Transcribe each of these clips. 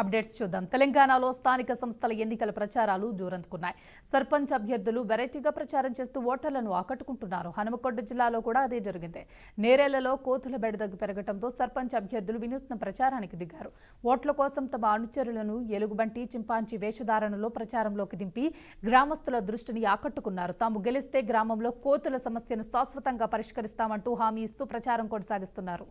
Updates చూద్దాం. తెలంగాణలో స్థానిక సంస్థల ఎన్నికల ప్రచారాలు జోరందుకున్నాయి. సర్పంచ్ అభ్యర్థులు వెరైటీగా ప్రచారం చేస్తూ ఓటర్లను ఆకట్టుకుంటున్నారు. హనుమకొండ జిల్లాలో కూడా అదే జరిగింది. నేరేళ్లలో కోతుల బెడద పెరగడంతో సర్పంచ్ అభ్యర్థులు వినూత్న ప్రచారానికి దిగారు. ఓట్ల కోసం తమ అనుచరులను ఎలుగుబంటి, చింపాంజీ వేషధారణలో ప్రచారంలోకి దింపి గ్రామస్తుల దృష్టిని ఆకట్టుకున్నారు. తాము గెలిస్తే గ్రామంలో కోతుల సమస్యను శాశ్వతంగా పరిష్కరిస్తామంటూ హామీ ఇస్తూ ప్రచారం కొనసాగిస్తున్నారు.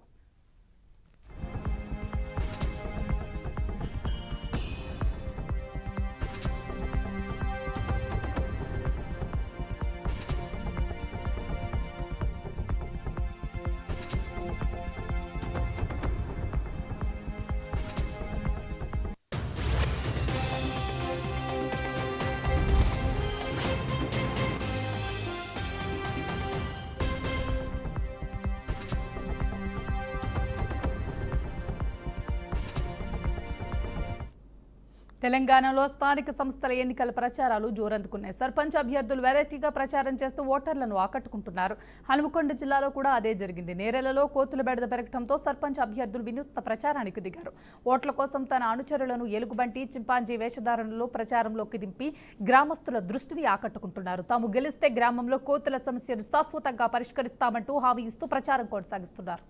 తెలంగాణలో స్థానిక సంస్థల ఎన్నికల ప్రచారాలు జోరందుకున్నాయి. సర్పంచ్ అభ్యర్థులు వెరైటీగా ప్రచారం చేస్తూ ఓటర్లను ఆకట్టుకుంటున్నారు. హనుమకొండ జిల్లాలో కూడా అదే జరిగింది. నేరేళ్లలో కోతుల బెడద పెరగడంతో సర్పంచ్ అభ్యర్థులు వినూత్న ప్రచారానికి దిగారు. ఓట్ల కోసం తన అనుచరులను ఎలుగుబంటి, చింపాంజీ వేషధారణలో ప్రచారంలోకి దింపి గ్రామస్తుల దృష్టిని ఆకట్టుకుంటున్నారు. తాము గెలిస్తే గ్రామంలో కోతుల సమస్యను శాశ్వతంగా పరిష్కరిస్తామంటూ హామీ ఇస్తూ ప్రచారం కొనసాగిస్తున్నారు.